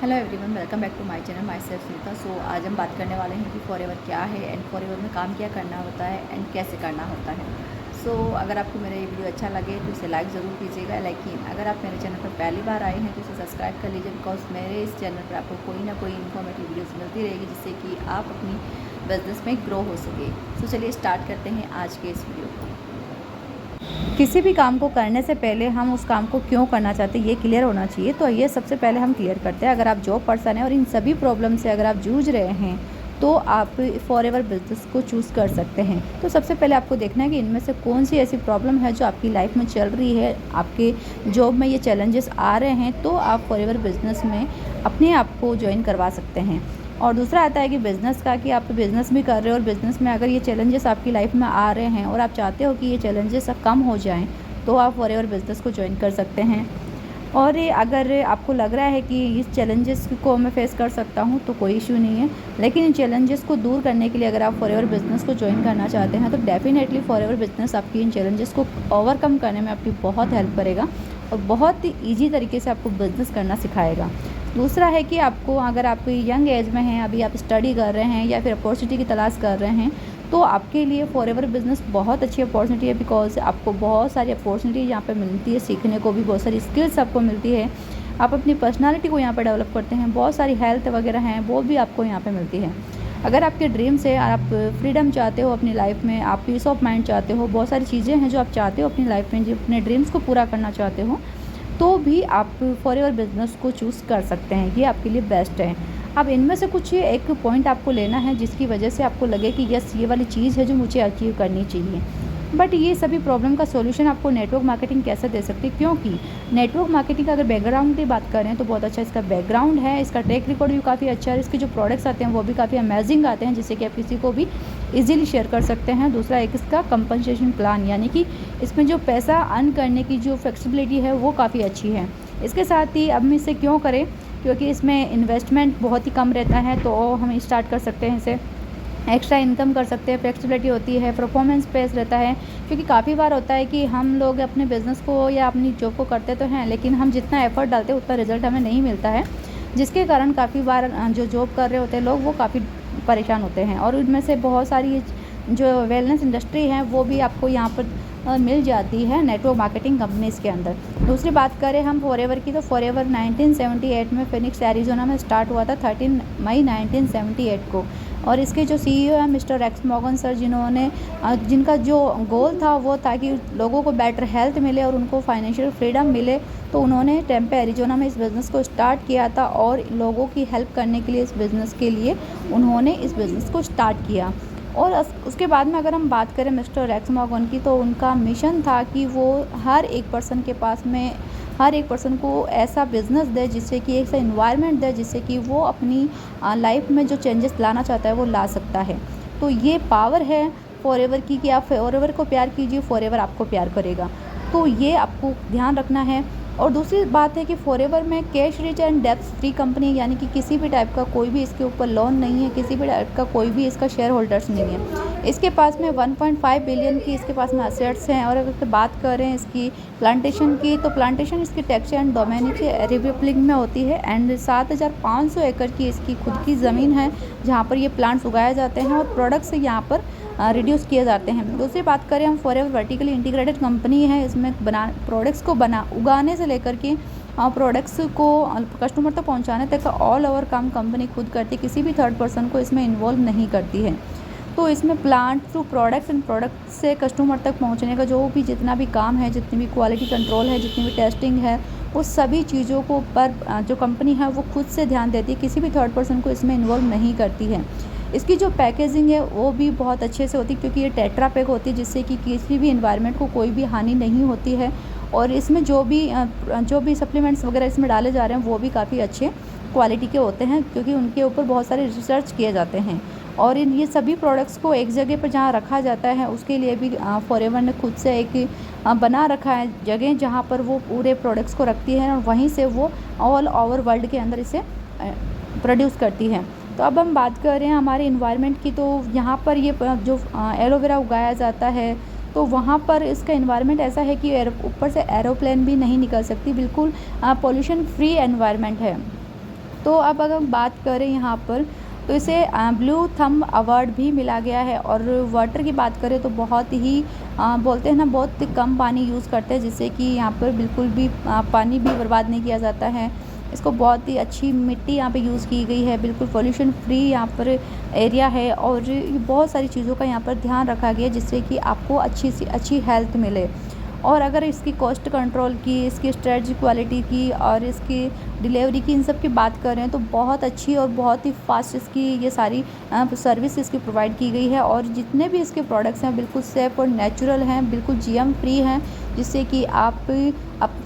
Hello everyone, welcome back to my channel my self Sunita. So आज हम बात करने वाले हैं कि फॉरएवर क्या है एंड फॉरएवर में काम क्या करना होता है एंड कैसे करना होता है। सो अगर आपको मेरा ये वीडियो अच्छा लगे तो इसे लाइक ज़रूर कीजिएगा। लेकिन अगर आप मेरे चैनल पर पहली बार आए हैं तो इसे सब्सक्राइब कर लीजिए, बिकॉज मेरे इस चैनल पर आपको कोई ना कोई इन्फॉर्मेटिव वीडियोज़ मिलती रहेगी जिससे कि आप अपनी बिजनेस में ग्रो हो सके। सो चलिए स्टार्ट करते हैं आज के इस वीडियो को। किसी भी काम को करने से पहले हम उस काम को क्यों करना चाहते हैं ये क्लियर होना चाहिए। तो ये सबसे पहले हम क्लियर करते हैं। अगर आप जॉब पर्सन हैं और इन सभी प्रॉब्लम से अगर आप जूझ रहे हैं तो आप फॉरएवर बिजनेस को चूज़ कर सकते हैं। तो सबसे पहले आपको देखना है कि इनमें से कौन सी ऐसी प्रॉब्लम है जो आपकी लाइफ में चल रही है, आपके जॉब में ये चैलेंजेस आ रहे हैं, तो आप फॉरएवर बिजनेस में अपने आप को ज्वाइन करवा सकते हैं। और दूसरा आता है कि बिज़नेस का, कि आप बिज़नेस भी कर रहे हो और बिज़नेस में अगर ये चैलेंजेस आपकी लाइफ में आ रहे हैं और आप चाहते हो कि ये चैलेंजेस कम हो जाएं, तो आप फॉरएवर बिज़नेस को ज्वाइन कर सकते हैं। और ये अगर आपको लग रहा है कि इस चैलेंजेस को मैं फेस कर सकता हूँ तो कोई इशू नहीं है, लेकिन इन चैलेंजेस को दूर करने के लिए अगर आप फॉरएवर बिज़नेस को ज्वाइन करना चाहते हैं तो डेफिनेटली फॉरएवर बिज़नेस आपकी इन चैलेंजेस को ओवरकम करने में आपकी बहुत हेल्प करेगा और बहुत ही ईजी तरीके से आपको बिज़नेस करना सिखाएगा। दूसरा है कि आपको, अगर आप यंग एज में हैं, अभी आप स्टडी कर रहे हैं या फिर अपॉर्चुनिटी की तलाश कर रहे हैं, तो आपके लिए फॉरएवर बिज़नेस बहुत अच्छी अपॉर्चुनिटी है। बिकॉज आपको बहुत सारी अपॉर्चुनिटी यहाँ पे मिलती है, सीखने को भी बहुत सारी स्किल्स आपको मिलती है। आप अपनी पर्सनालिटी को यहाँ पे डेवलप करते हैं, बहुत सारी हेल्थ वगैरह हैं वो भी आपको यहाँ पे मिलती है। अगर आपके ड्रीम्स है, आप फ्रीडम चाहते हो अपनी लाइफ में, आप पीस ऑफ माइंड चाहते हो, बहुत सारी चीज़ें हैं जो आप चाहते हो अपनी लाइफ में, जो अपने ड्रीम्स को पूरा करना चाहते हो, तो भी आप फॉरएवर बिज़नेस को चूज़ कर सकते हैं। ये आपके लिए बेस्ट है। अब इनमें से कुछ एक पॉइंट आपको लेना है जिसकी वजह से आपको लगे कि यस, ये वाली चीज़ है जो मुझे अचीव करनी चाहिए। बट ये सभी प्रॉब्लम का सॉल्यूशन आपको नेटवर्क मार्केटिंग कैसे दे सकती है, क्योंकि नेटवर्क मार्केटिंग का अगर बैकग्राउंड की बात करें तो बहुत अच्छा इसका बैकग्राउंड है, इसका ट्रैक रिकॉर्ड भी काफ़ी अच्छा है, इसके जो प्रोडक्ट्स आते हैं वो भी काफ़ी अमेजिंग आते हैं जिससे कि आप किसी को भी इजीली शेयर कर सकते हैं। दूसरा एक इसका कंपनसेशन प्लान, यानी कि इसमें जो पैसा अर्न करने की जो फ्लेक्सिबिलिटी है वो काफ़ी अच्छी है। इसके साथ ही अब हम इसे क्यों करें, क्योंकि इसमें इन्वेस्टमेंट बहुत ही कम रहता है, तो हम स्टार्ट कर सकते हैं इसे, एक्स्ट्रा इनकम कर सकते हैं, फ्लेक्सिबिलिटी होती है, परफॉर्मेंस बेस्ड रहता है। क्योंकि काफ़ी बार होता है कि हम लोग अपने बिज़नेस को या अपनी जॉब को करते तो हैं, लेकिन हम जितना एफर्ट डालते हैं उतना रिजल्ट हमें नहीं मिलता है, जिसके कारण काफ़ी बार जो जॉब कर रहे होते हैं लोग वो काफ़ी परेशान होते हैं। और उनमें से बहुत सारी जो वेलनेस इंडस्ट्री है वो भी आपको यहाँ पर मिल जाती है नेटवर्क मार्केटिंग कंपनीज़ के अंदर। दूसरी बात करें हम फॉरएवर की, तो फॉरएवर 1978 में फिनिक्स एरिजोना में स्टार्ट हुआ था 13 मई 1978 को। और इसके जो सीईओ हैं मिस्टर रेक्स मॉर्गन सर, जिनका जो गोल था वो था कि लोगों को बेटर हेल्थ मिले और उनको फाइनेंशियल फ्रीडम मिले, तो उन्होंने टेम्पे एरिजोना में इस बिज़नेस को स्टार्ट किया था और लोगों की हेल्प करने के लिए, इस बिज़नेस के लिए उन्होंने इस बिज़नेस को स्टार्ट किया। और उसके बाद में अगर हम बात करें मिस्टर रेक्स मॉर्गन की, तो उनका मिशन था कि वो हर एक पर्सन को ऐसा बिज़नेस दे जिससे कि ऐसा इन्वायरमेंट दे जिससे कि वो अपनी लाइफ में जो चेंजेस लाना चाहता है वो ला सकता है। तो ये पावर है फॉरएवर की कि आप फॉरएवर को प्यार कीजिए, फॉरएवर आपको प्यार करेगा। तो ये आपको ध्यान रखना है। और दूसरी बात है कि फॉरएवर में कैश रिच एंड डेब्ट फ्री कंपनी, यानी कि किसी भी टाइप का कोई भी इसके ऊपर लोन नहीं है, किसी भी टाइप का कोई भी इसका शेयर होल्डर्स नहीं है। इसके पास में 1.5 बिलियन की इसके पास में असेट्स हैं। और अगर बात करें इसकी प्लांटेशन की, तो प्लांटेशन इसकी टेक्सटाइल एंड डोमेनिक रिपब्लिक में होती है एंड 7,500 एकड़ की इसकी खुद की ज़मीन है जहाँ पर ये प्लांट्स उगाए जाते हैं और प्रोडक्ट्स यहाँ पर रिड्यूस किए जाते हैं। दूसरी बात करें हम, फॉरएवर वर्टिकली इंटीग्रेटेड कंपनी है। इसमें प्रोडक्ट्स को उगाने से लेकर के प्रोडक्ट्स को कस्टमर तक पहुंचाने तक का ऑल ओवर काम कंपनी खुद करती है, किसी भी थर्ड पर्सन को इसमें इन्वॉल्व नहीं करती है। तो इसमें plant to products and product से कस्टमर तक पहुंचने का जो भी जितना भी काम है, जितनी भी क्वालिटी कंट्रोल है, जितनी भी टेस्टिंग है, उस सभी चीज़ों को पर जो कंपनी है वो खुद से ध्यान देती है, किसी भी थर्ड पर्सन को इसमें इन्वॉल्व नहीं करती है। इसकी जो पैकेजिंग है वो भी बहुत अच्छे से होती है, क्योंकि ये टेट्रा पैक होती है जिससे कि किसी भी इन्वायरमेंट को कोई भी हानि नहीं होती है। और इसमें जो भी सप्लीमेंट्स वगैरह इसमें डाले जा रहे हैं वो भी काफ़ी अच्छे क्वालिटी के होते हैं, क्योंकि उनके ऊपर बहुत सारे रिसर्च किए जाते हैं। और ये सभी प्रोडक्ट्स को एक जगह पर जहाँ रखा जाता है उसके लिए भी फॉरएवर ने खुद से एक बना रखा है जगह जहाँ पर वो पूरे प्रोडक्ट्स को रखती है और वहीं से वो ऑल ओवर वर्ल्ड के अंदर इसे प्रोड्यूस करती है। तो अब हम बात कर रहे हैं हमारे इन्वायरमेंट की, तो यहाँ पर ये जो एलोवेरा उगाया जाता है तो वहाँ पर इसका इन्वायरमेंट ऐसा है कि ऊपर से एरोप्लेन भी नहीं निकल सकती, बिल्कुल पोल्यूशन फ्री एनवायरनमेंट है। तो अब अगर हम बात करें यहाँ पर, तो इसे ब्लू थंब अवार्ड भी मिला गया है। और वाटर की बात करें तो बहुत ही बोलते हैं ना, बहुत कम पानी यूज़ करते हैं, जिससे कि यहाँ पर बिल्कुल भी पानी भी बर्बाद नहीं किया जाता है। इसको बहुत ही अच्छी मिट्टी यहाँ पे यूज़ की गई है, बिल्कुल पोल्यूशन फ्री यहाँ पर एरिया है। और बहुत सारी चीज़ों का यहाँ पर ध्यान रखा गया है, जिससे कि आपको अच्छी सी अच्छी हेल्थ मिले। और अगर इसकी कॉस्ट कंट्रोल की, इसकी स्ट्रेटजी क्वालिटी की और इसकी डिलीवरी की, इन सब की बात करें तो बहुत अच्छी और बहुत ही फास्ट इसकी ये सारी सर्विस इसकी प्रोवाइड की गई है। और जितने भी इसके प्रोडक्ट्स हैं बिल्कुल सेफ़ और नेचुरल हैं, बिल्कुल जीएम फ्री हैं, जिससे कि आप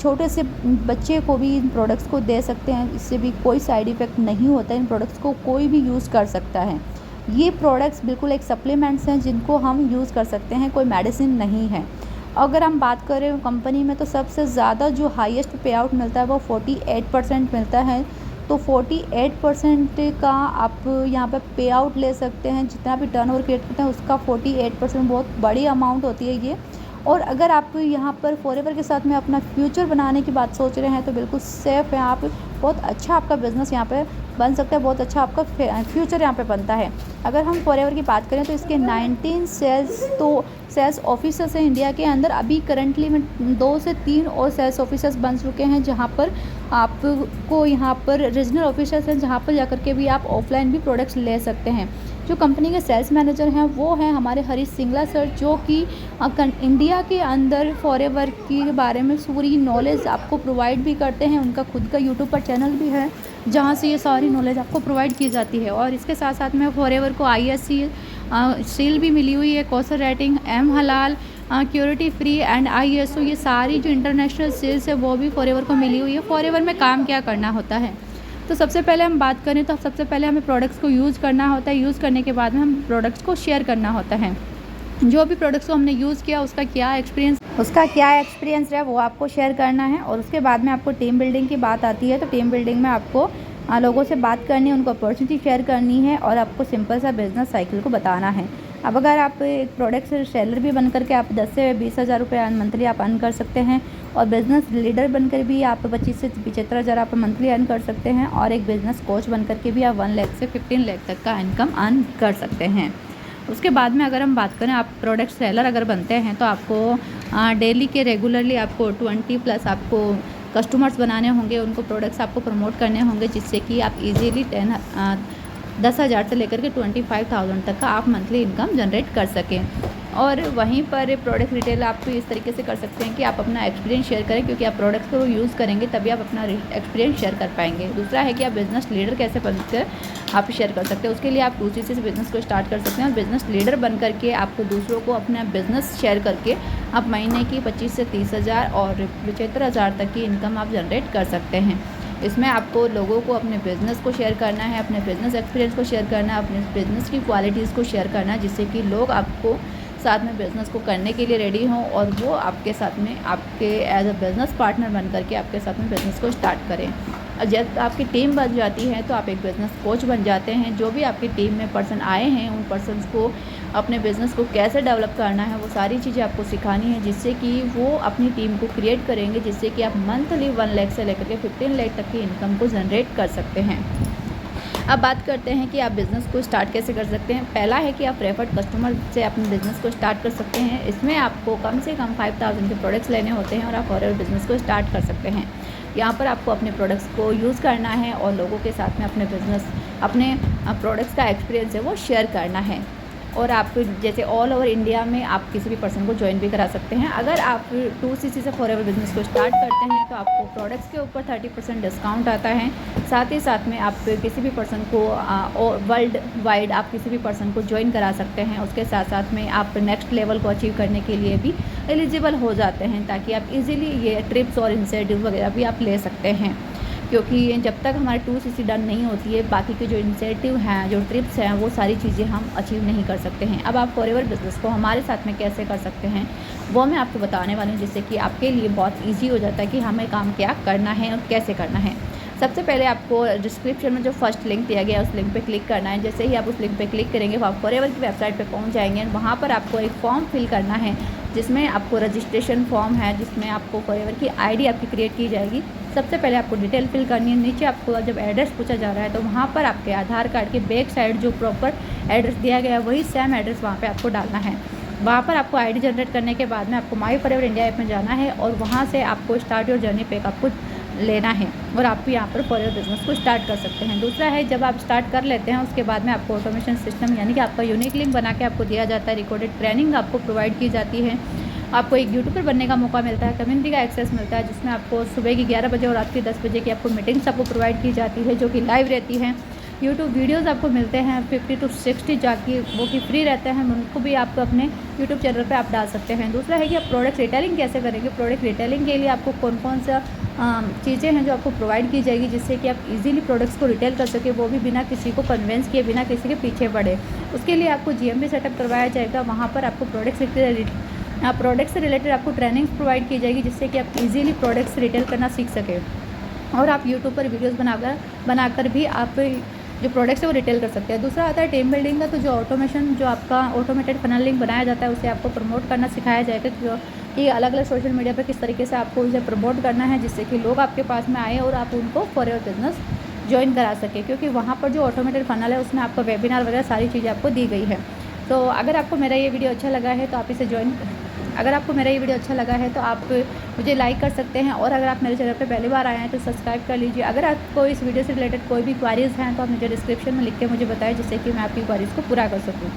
छोटे से बच्चे को भी इन प्रोडक्ट्स को दे सकते हैं। इससे भी कोई साइड इफ़ेक्ट नहीं होता है, इन प्रोडक्ट्स को कोई भी यूज़ कर सकता है। ये प्रोडक्ट्स बिल्कुल एक सप्लीमेंट्स हैं जिनको हम यूज़ कर सकते हैं, कोई मेडिसिन नहीं है। अगर हम बात करें कंपनी में, तो सबसे ज़्यादा जो हाईएस्ट पे आउट मिलता है वो 48% मिलता है। तो 48% का आप यहाँ पे पे आउट ले सकते हैं। जितना भी टर्नओवर क्रिएट करते हैं उसका 48% बहुत बड़ी अमाउंट होती है ये। और अगर आप यहाँ पर फॉरएवर के साथ में अपना फ्यूचर बनाने की बात सोच रहे हैं तो बिल्कुल सेफ़ है। आप बहुत अच्छा आपका बिज़नेस यहाँ पे बन सकता है, बहुत अच्छा आपका फ्यूचर यहाँ पे बनता है। अगर हम फॉरएवर की बात करें तो इसके 19 सेल्स ऑफिसर्स हैं इंडिया के अंदर। अभी करंटली में 2 से 3 और सेल्स ऑफिसर्स बन चुके हैं, जहाँ पर आपको यहाँ पर रीजनल ऑफिसर्स हैं, जहाँ पर जाकर के भी आप ऑफलाइन भी प्रोडक्ट्स ले सकते हैं। जो कंपनी के सेल्स मैनेजर हैं वो हैं हमारे हरीश सिंगला सर, जो कि इंडिया के अंदर फॉरएवर के बारे में पूरी नॉलेज आपको प्रोवाइड भी करते हैं। उनका खुद का यूट्यूब पर चैनल भी है, जहाँ से ये सारी नॉलेज आपको प्रोवाइड की जाती है। और इसके साथ साथ में फॉरएवर को ISC सील भी मिली हुई है, कौशल रेटिंग, एम हलाल, क्योरिटी फ्री एंड ISO, ये सारी जो इंटरनेशनल सील्स है वो भी फॉरएवर को मिली हुई है। फॉरएवर में काम क्या करना होता है, तो सबसे पहले हम बात करें तो सबसे पहले हमें प्रोडक्ट्स को यूज़ करना होता है। यूज़ करने के बाद में हम प्रोडक्ट्स को शेयर करना होता है। जो भी प्रोडक्ट्स को हमने यूज़ किया उसका क्या एक्सपीरियंस रहा वो आपको शेयर करना है। और उसके बाद में आपको टीम बिल्डिंग की बात आती है, तो टीम बिल्डिंग में आपको लोगों से बात करनी है, उनको अपॉर्चुनिटी शेयर करनी है और आपको सिंपल सा बिज़नेस साइकिल को बताना है। अब अगर आप एक प्रोडक्ट सेलर भी बन करके आप 10 से 20 हज़ार रुपये मंथली आप अर्न कर सकते हैं, और बिज़नेस लीडर बनकर भी आप 25 से 75 हज़ार आप मंथली अर्न कर सकते हैं, और एक बिज़नेस कोच बनकर के भी आप 1 लाख से 15 लाख तक का इनकम अर्न कर सकते हैं। उसके बाद में अगर हम बात करें, आप प्रोडक्ट सेलर अगर बनते हैं तो आपको डेली के रेगुलरली आपको 20+ आपको कस्टमर्स बनाने होंगे, उनको प्रोडक्ट्स आपको प्रमोट करने होंगे, जिससे कि आप इजीली 10,000 से लेकर के 25,000 तक का आप मंथली इनकम जनरेट कर सकें। और वहीं पर प्रोडक्ट रिटेल आप इस तरीके से कर सकते हैं कि आप अपना एक्सपीरियंस शेयर करें, क्योंकि आप प्रोडक्ट्स को यूज़ करेंगे तभी आप अपना एक्सपीरियंस शेयर कर पाएंगे। दूसरा है कि आप बिज़नेस लीडर कैसे बनकर आप शेयर कर सकते हैं, उसके लिए आप 2CC से बिज़नेस को स्टार्ट कर सकते हैं। और बिज़नेस लीडर बन करके आपको दूसरों को अपना बिज़नेस शेयर करके आप महीने की 25 से 30 हज़ार और 75 हज़ार तक की इनकम आप जनरेट कर सकते हैं। इसमें आपको लोगों को अपने बिज़नेस को शेयर करना है, अपने बिज़नेस एक्सपीरियंस को शेयर करना है, अपने बिज़नेस की क्वालिटीज़ को शेयर करना है, जिससे कि लोग आपको साथ में बिज़नेस को करने के लिए रेडी हों और वो आपके साथ में आपके एज अ बिज़नेस पार्टनर बन करके आपके साथ में बिज़नेस को स्टार्ट करें। और जब आपकी टीम बन जाती है तो आप एक बिज़नेस कोच बन जाते हैं। जो भी आपकी टीम में पर्सन आए हैं उन पर्सन्स को अपने बिज़नेस को कैसे डेवलप करना है वो सारी चीज़ें आपको सिखानी है, जिससे कि वो अपनी टीम को क्रिएट करेंगे, जिससे कि आप मंथली 1 लाख से लेकर के 15 लाख तक की इनकम को जनरेट कर सकते हैं। अब बात करते हैं कि आप बिज़नेस को स्टार्ट कैसे कर सकते हैं। पहला है कि आप रेफर्ड कस्टमर से अपने बिज़नेस को स्टार्ट कर सकते हैं। इसमें आपको कम से कम 5,000 के प्रोडक्ट्स लेने होते हैं और आप फॉरएवर बिज़नेस को स्टार्ट कर सकते हैं। यहाँ पर आपको अपने प्रोडक्ट्स को यूज़ करना है और लोगों के साथ में अपने प्रोडक्ट्स का एक्सपीरियंस है वो शेयर करना है। और आप जैसे ऑल ओवर इंडिया में आप किसी भी पर्सन को ज्वाइन भी करा सकते हैं। अगर आप 2CC से फॉरएवर बिज़नेस को स्टार्ट करते हैं तो आपको प्रोडक्ट्स के ऊपर 30% डिस्काउंट आता है। साथ ही साथ में आप किसी भी पर्सन को वर्ल्ड वाइड आप किसी भी पर्सन को ज्वाइन करा सकते हैं। उसके साथ साथ में आप नेक्स्ट लेवल को अचीव करने के लिए भी एलिजिबल हो जाते हैं, ताकि आप इजीली ये ट्रिप्स और इंसेंटिव वगैरह भी आप ले सकते हैं। क्योंकि जब तक हमारी 2CC डन नहीं होती है, बाकी के जो इंसेंटिव हैं, जो ट्रिप्स हैं, वो सारी चीज़ें हम अचीव नहीं कर सकते हैं। अब आप फॉरएवर बिज़नेस को हमारे साथ में कैसे कर सकते हैं वो मैं आपको बताने वाली हूँ, जिससे कि आपके लिए बहुत ईजी हो जाता है कि हमें काम क्या करना है और कैसे करना है। सबसे पहले आपको डिस्क्रिप्शन में जो फर्स्ट लिंक दिया गया है उस लिंक पे क्लिक करना है। जैसे ही आप उस लिंक पे क्लिक करेंगे वो आप फॉरएवर की वेबसाइट पे पहुंच जाएंगे। वहाँ पर आपको एक फॉर्म फिल करना है, जिसमें आपको रजिस्ट्रेशन फॉर्म है, जिसमें आपको फॉरएवर की आईडी आपकी क्रिएट की जाएगी। सबसे पहले आपको डिटेल फिल करनी है। नीचे आपको जब एड्रेस पूछा जा रहा है तो वहाँ पर आपके आधार कार्ड के बैक साइड जो प्रॉपर एड्रेस दिया गया है वही सेम एड्रेस वहाँ पे आपको डालना है। वहाँ पर आपको आईडी जनरेट करने के बाद में आपको माई फॉरएवर इंडिया ऐप में जाना है और वहाँ से आपको स्टार्ट योर जर्नी पैक आपको लेना है और आप भी यहाँ पर फॉरएवर बिजनेस को स्टार्ट कर सकते हैं। दूसरा है, जब आप स्टार्ट कर लेते हैं उसके बाद में आपको ऑटोमेशन सिस्टम यानी कि आपका यूनिक लिंक बना के आपको दिया जाता है, रिकॉर्डेड ट्रेनिंग आपको प्रोवाइड की जाती है, आपको एक यूट्यूबर बनने का मौका मिलता है, कम्युनिटी का एक्सेस मिलता है जिसमें आपको सुबह की 11 बजे और रात की 10 बजे की आपको मीटिंग्स आपको प्रोवाइड की जाती है जो कि लाइव रहती हैं। यूट्यूब वीडियोस आपको मिलते हैं 50 to 60 जाके, वो कि फ्री रहते हैं, उनको भी आप अपने यूट्यूब चैनल पे आप डाल सकते हैं। दूसरा है कि आप प्रोडक्ट रिटेलिंग कैसे करेंगे। प्रोडक्ट रिटेलिंग के लिए आपको कौन कौन सा चीज़ें हैं जो आपको प्रोवाइड की जाएगी जिससे कि आप इजीली प्रोडक्ट्स को रिटेल कर सके, वो भी बिना किसी को कन्वेंस किए, बिना किसी के पीछे पड़े। उसके लिए आपको GMP सेटअप करवाया जाएगा। वहाँ पर आपको प्रोडक्ट से रिलेटेड आपको ट्रेनिंग्स प्रोवाइड की जाएगी जिससे कि आप इजीली प्रोडक्ट्स रिटेल करना सीख सकें और आप यूट्यूब पर वीडियोस बनाकर भी आप जो प्रोडक्ट्स है वो रिटेल कर सकते हैं। दूसरा आता है टीम बिल्डिंग का, तो जो ऑटोमेशन जो आपका ऑटोमेटेड फनल लिंक बनाया जाता है उसे आपको प्रमोट करना सिखाया जाएगा कि अलग अलग सोशल मीडिया पर किस तरीके से आपको इसे प्रमोट करना है जिससे कि लोग आपके पास में आए और आप उनको फॉरएवर बिजनेस ज्वाइन करा सके, क्योंकि वहाँ पर जो ऑटोमेटेड फनल है उसमें आपको वेबिनार वगैरह सारी चीज़ें आपको दी गई है। तो अगर आपको मेरा ये वीडियो अच्छा लगा है तो आप इसे अगर आपको मेरा ये वीडियो अच्छा लगा है तो आप मुझे लाइक कर सकते हैं और अगर आप मेरे चैनल पे पहली बार आए हैं तो सब्सक्राइब कर लीजिए। अगर आपको इस वीडियो से रिलेटेड कोई भी क्वारीज़ हैं तो आप मुझे डिस्क्रिप्शन में लिख के मुझे बताएं जिससे कि मैं आपकी क्वारीज़ को पूरा कर सकूँ।